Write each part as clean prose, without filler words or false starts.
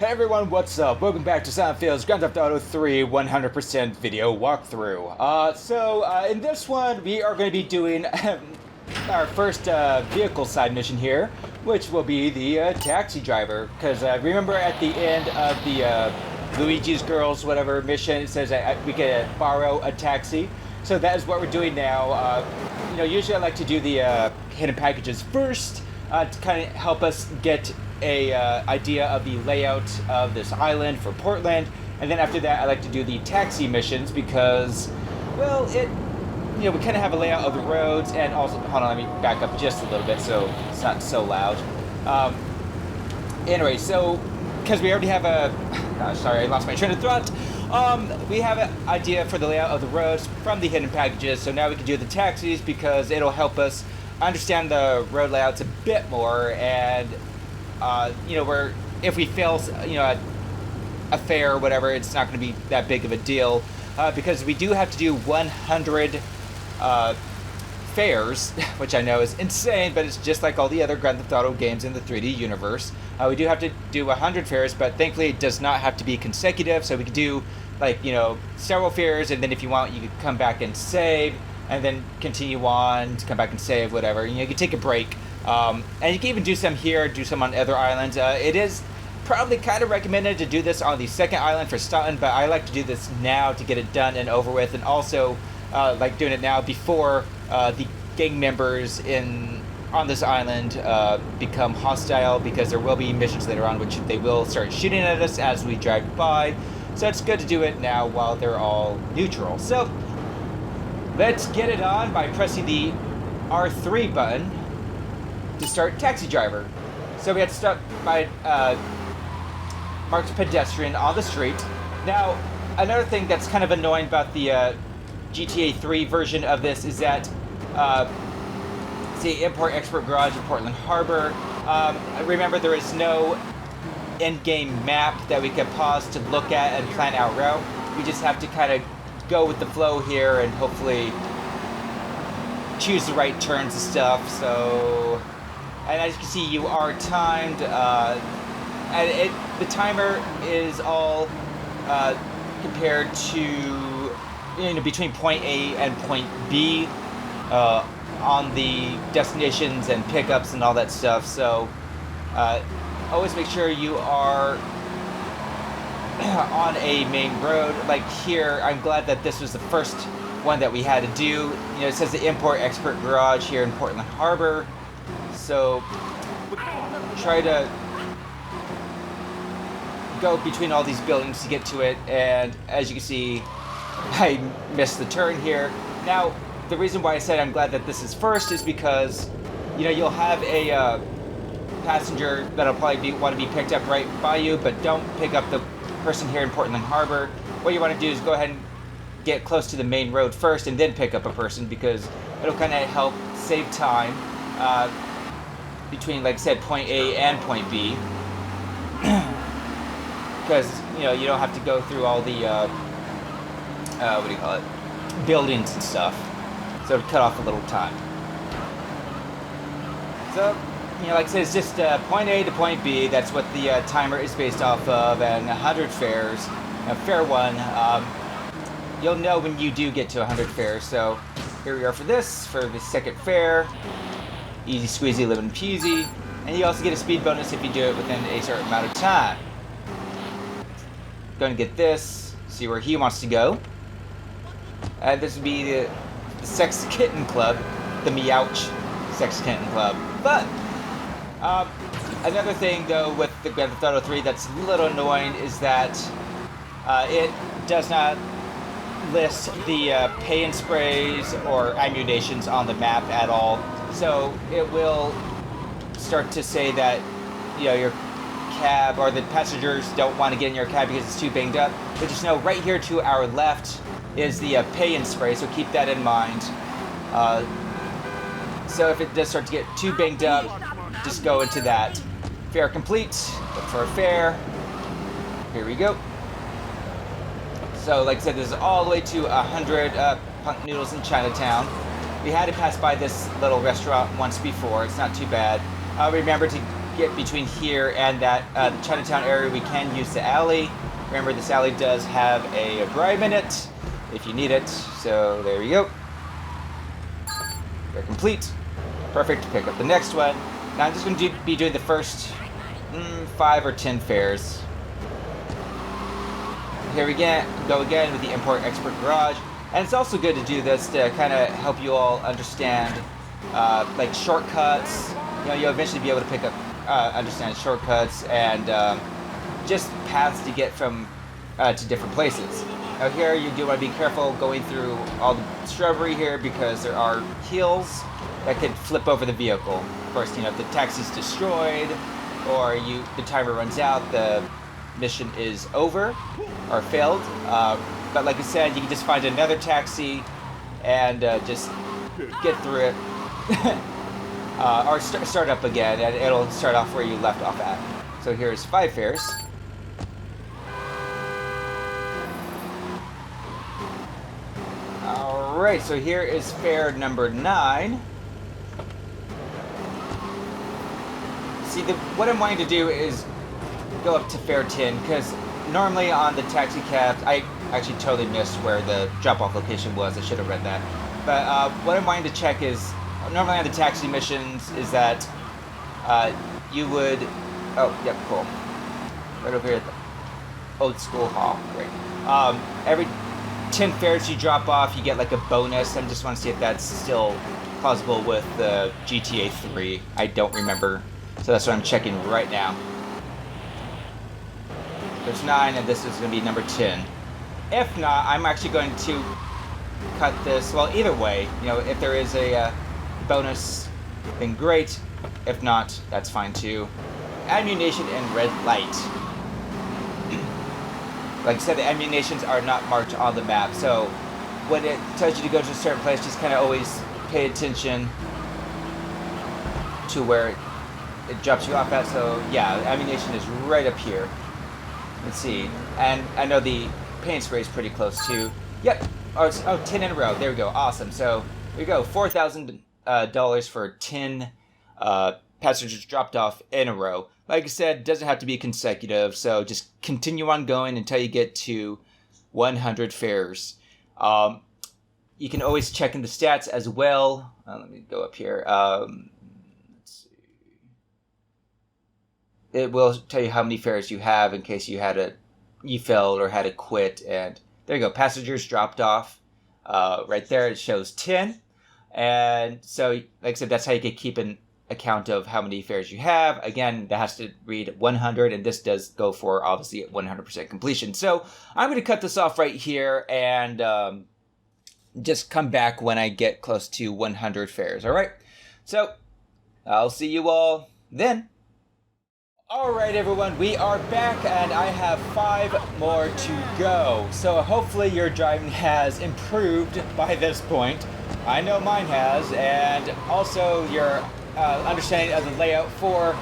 Hey everyone, what's up? Welcome back to Silent Field's Grand Theft Auto 3 100% video walkthrough. In this one, we are going to be doing our first vehicle side mission here, which will be the taxi driver. Because remember at the end of the Luigi's Girls, whatever mission, it says that we can borrow a taxi. So that is what we're doing now. Usually I like to do the hidden packages first to kind of help us get a idea of the layout of this island for Portland, and then after that I like to do the taxi missions because, well, we kind of have a layout of the roads, and also, hold on, let me back up just a little bit so it's not so loud. Anyway, so because we already have sorry, I lost my train of thought. We have an idea for the layout of the roads from the hidden packages, so now we can do the taxis because it'll help us understand the road layouts a bit more, and where if we fail, a fare or whatever, it's not going to be that big of a deal, because we do have to do 100 fares, which I know is insane, but it's just like all the other Grand Theft Auto games in the 3D universe. We do have to do 100 fares, but thankfully it does not have to be consecutive, so we can do several fares, and then if you want, you can come back and save, and then continue on to come back and save, whatever. You can take a break. And you can even do some here, do some on other islands. It is probably kind of recommended to do this on the second island for Staunton, but I like to do this now to get it done and over with, and also like doing it now before the gang members on this island become hostile, because there will be missions later on which they will start shooting at us as we drive by. So it's good to do it now while they're all neutral. So let's get it on by pressing the R3 button to start taxi driver. So we had to start by marked pedestrian on the street. Now, another thing that's kind of annoying about the GTA 3 version of this is that the import-export garage in Portland Harbor. Remember, there is no in-game map that we can pause to look at and plan our route. We just have to kind of go with the flow here and hopefully choose the right turns and stuff. So, and as you can see, you are timed, and the timer is all compared to between point A and point B on the destinations and pickups and all that stuff. So always make sure you are on a main road. Like here, I'm glad that this was the first one that we had to do. It says the import-export garage here in Portland Harbor. So try to go between all these buildings to get to it, and as you can see, I missed the turn here. Now, the reason why I said I'm glad that this is first is because you'll have a passenger that'll probably want to be picked up right by you, but don't pick up the person here in Portland Harbor. What you want to do is go ahead and get close to the main road first and then pick up a person, because it'll kind of help save time between, like I said, point A and point B, because you don't have to go through all the buildings and stuff, so to cut off a little time. So like I said, it's just point A to point B. That's what the timer is based off of, and 100 fares. Fare 1, you'll know when you do get to 100 fares. So here we are for the second fare. Easy squeezy, lemon peasy. And you also get a speed bonus if you do it within a certain amount of time. Going to get this, see where he wants to go. This would be the Sex Kitten Club, the Meouch Sex Kitten Club. But another thing, though, with the Grand Theft Auto 3 that's a little annoying is that it does not list the pay-and sprays or ammunitions on the map at all. So it will start to say that your cab or the passengers don't want to get in your cab because it's too banged up. But just know, right here to our left is the pay-and spray, so keep that in mind. So if it does start to get too banged up, just go into that. Fare complete. Look for a fare. Here we go. So like I said, this is all the way to 100 Punk Noodles in Chinatown. We had to pass by this little restaurant once before. It's not too bad. Remember to get between here and that Chinatown area, we can use the alley. Remember, this alley does have a bribe in it if you need it. So there you go. They're complete. Perfect. Pick up the next one. Now I'm just going to be doing the first 5 or 10 fares. Here we go again with the Import-Export Garage. And it's also good to do this to kind of help you all understand like shortcuts. You know, you'll eventually be able to pick up, understand shortcuts and just paths to get from to different places. Now here you do want to be careful going through all the shrubbery here because there are hills that could flip over the vehicle. Of course, you know, if the taxi's destroyed or the timer runs out, the mission is over or failed. But like I said, you can just find another taxi and just get through it. Or start up again, and it'll start off where you left off at. So here's 5 fares. Alright, so here is fare number 9. See, what I'm wanting to do is go up to fare 10, because normally on the taxi cabs, I actually totally missed where the drop-off location was. I should have read that. But what I'm wanting to check is, normally on the taxi missions, is that you would... Oh, yep, cool. Right over here at the old school hall. Great. Every 10 fares you drop off, you get like a bonus. I just want to see if that's still plausible with the GTA 3. I don't remember. So that's what I'm checking right now. There's 9, and this is going to be number 10. If not, I'm actually going to cut this. Well, either way, you know, if there is a bonus, then great. If not, that's fine too. Ammunition and red light. Like I said, the ammunitions are not marked on the map, so when it tells you to go to a certain place, just kind of always pay attention to where it drops you off at. So yeah, ammunition is right up here. Let's see, and I know the paint spray is pretty close too. Yep. Oh, 10 in a row. There we go. Awesome. So here we go. $4,000 for 10 passengers dropped off in a row. Like I said, doesn't have to be consecutive, so just continue on going until you get to 100 fares. You can always check in the stats as well. Let me go up here. Let's see. It will tell you how many fares you have in case you failed or had to quit. And there you go. Passengers dropped off. Right there, it shows 10. And so, like I said, that's how you can keep an account of how many fares you have. Again, that has to read 100, and this does go for, obviously, 100% completion. So I'm going to cut this off right here and just come back when I get close to 100 fares. All right? So I'll see you all then. All right, everyone, we are back, and I have 5 more to go. So hopefully your driving has improved by this point. I know mine has, and also your understanding of the layout for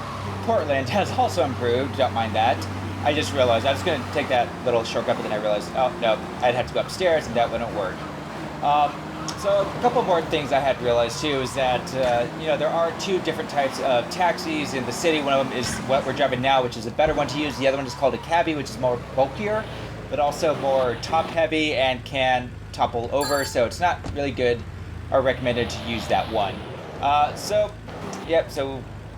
Portland has also improved. Don't mind that. I just realized I was going to take that little shortcut, but then I realized, oh no, I'd have to go upstairs, and that wouldn't work. So a couple more things I had realized too is that you know, there are 2 different types of taxis in the city. One of them is what we're driving now, which is a better one to use. The other one is called a cabbie, which is more bulkier, but also more top heavy and can topple over. So it's not really good or recommended to use that one. So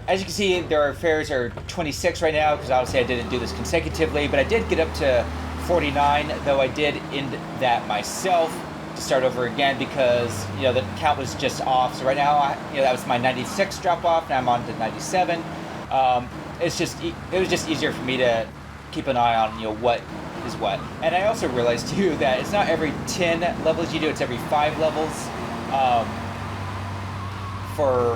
as you can see, their fares are 26 right now because obviously I didn't do this consecutively, but I did get up to 49, though I did end that myself to start over again because, you know, the count was just off. So right now, that was my 96 drop off, and I'm on to 97. It was just easier for me to keep an eye on, you know, what is what. And I also realized too that it's not every 10 levels you do; it's every 5 levels. For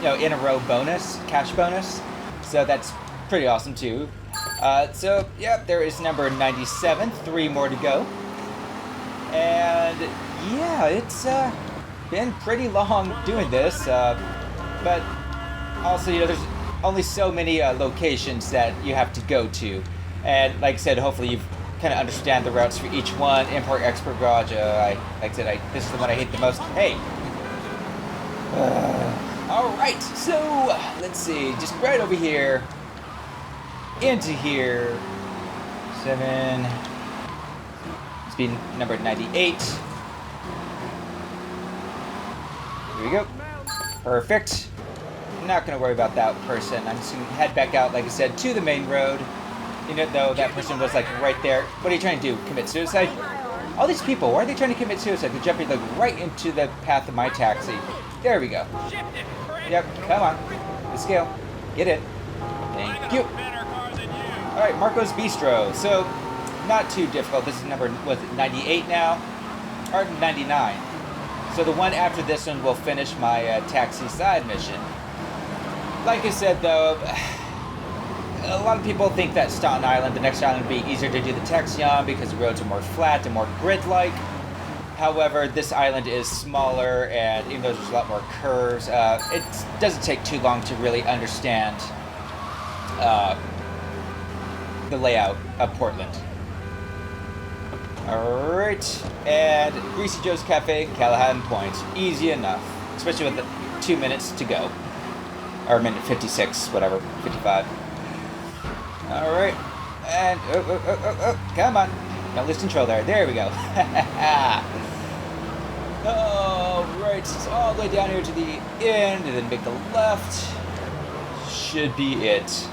in a row bonus, cash bonus. So that's pretty awesome too. So yeah, there is number 97, 3 more to go. And yeah, it's been pretty long doing this, but also, you know, there's only so many locations that you have to go to. And like I said, hopefully you've kind of understand the routes for each one. Import-Export Garage, this is the one I hate the most. Hey! Alright, so let's see, just right over here, into here, 7, speed number 98. Here we go. Perfect. I'm not going to worry about that person. I'm just going to head back out, like I said, to the main road. You know, though, that person was like right there. What are you trying to do? Commit suicide? All these people, why are they trying to commit suicide? They're jumping like right into the path of my taxi. There we go. Yep, come on. Let's go. Get in. Thank you. Alright, Marco's Bistro. So, not too difficult. This is number, was it 98 now? Or 99. So the one after this one will finish my taxi side mission. Like I said, though, a lot of people think that Staten Island, the next island, would be easier to do the taxi on because the roads are more flat and more grid-like. However, this island is smaller, and even though there's a lot more curves, it doesn't take too long to really understand the layout of Portland. Alright, and Greasy Joe's Cafe, Callahan Point. Easy enough, especially with the 2 minutes to go. Or a minute 56, whatever, 55. Alright, and come on. Don't lose control there. There we go. Alright, it's all the way down here to the end, and then make the left. Should be it.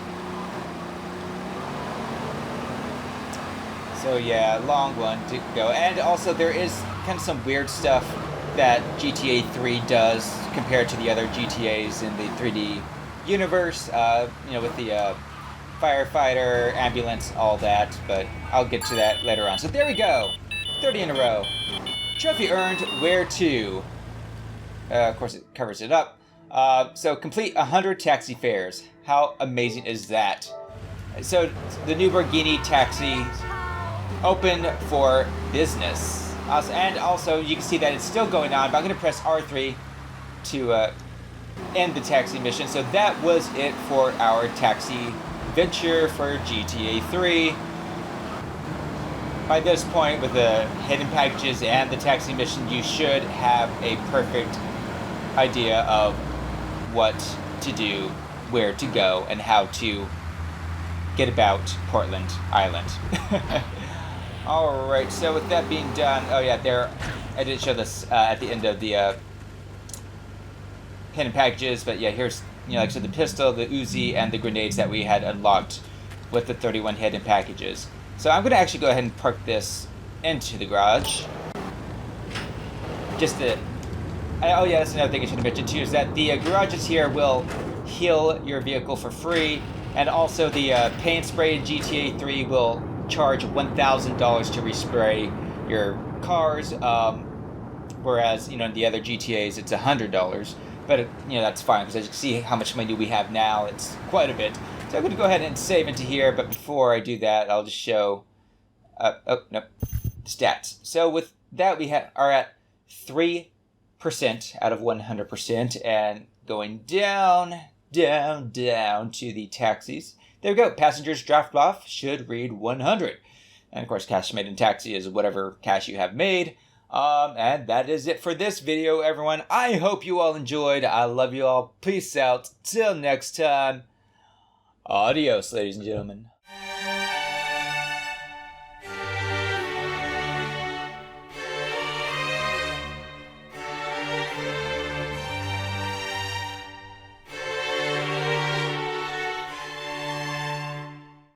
So yeah, long one to go. And also there is kind of some weird stuff that GTA 3 does compared to the other GTAs in the 3D universe. You know, with the firefighter, ambulance, all that. But I'll get to that later on. So there we go. 30 in a row. Trophy earned, where to? Of course, it covers it up. So complete 100 taxi fares. How amazing is that? So the new Borgnine Taxis open for business. And also, you can see that it's still going on, but I'm going to press R3 to end the taxi mission. So that was it for our taxi venture for GTA 3. By this point, with the hidden packages and the taxi mission, you should have a perfect idea of what to do, where to go, and how to get about Portland Island. Alright, so with that being done, oh yeah, there, I didn't show this at the end of the hidden packages, but yeah, here's, you know, like so the pistol, the Uzi, and the grenades that we had unlocked with the 31 hidden packages. So I'm going to actually go ahead and park this into the garage. Just the... Oh yeah, that's another thing I should have mentioned too, is that the garages here will heal your vehicle for free, and also the paint spray in GTA 3 will charge $1,000 to respray your cars, whereas, you know, in the other GTAs it's $100. But, you know, that's fine, because as you can see how much money we have now, it's quite a bit. So I'm going to go ahead and save into here, but before I do that, I'll just show... oh, no. Stats. So with that, we are at 3% out of 100%, and going down to the taxis. There we go. Passengers dropped off should read 100. And, of course, cash made in taxi is whatever cash you have made. And that is it for this video, everyone. I hope you all enjoyed. I love you all. Peace out. Till next time. Adios, ladies and gentlemen.